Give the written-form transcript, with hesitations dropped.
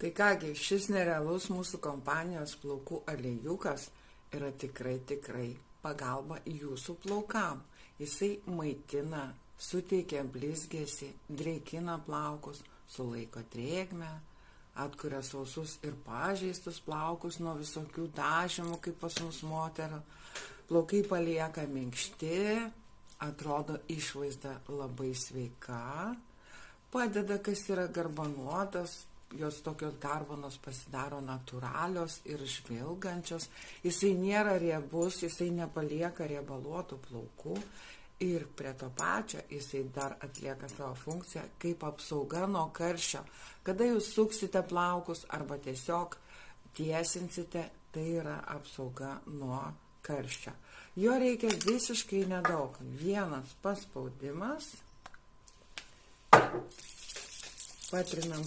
Tai kągi, šis nerealus mūsų kompanijos plaukų aliejukas yra tikrai pagalba jūsų plaukam. Jisai maitina, suteikia blizgesį, dreikina plaukus, sulaiko drėgmę, atkuria sausus ir pažeistus plaukus nuo visokių dažymų, kaip pas mus moterų. Plaukai palieka minkšti, atrodo išvaizda labai sveika, padeda, kas yra garbanuotas, jos tokios garbanos pasidaro natūralios ir žvilgančios, jisai nėra riebus, jisai nepalieka riebaluotų plaukų ir prie to pačio jisai dar atlieka savo funkciją kaip apsauga nuo karščio. Kada jūs suksite plaukus arba tiesiog tiesinsite, tai yra apsauga nuo karščio. Jo reikia visiškai nedaug. Vienas paspaudimas, patrinam.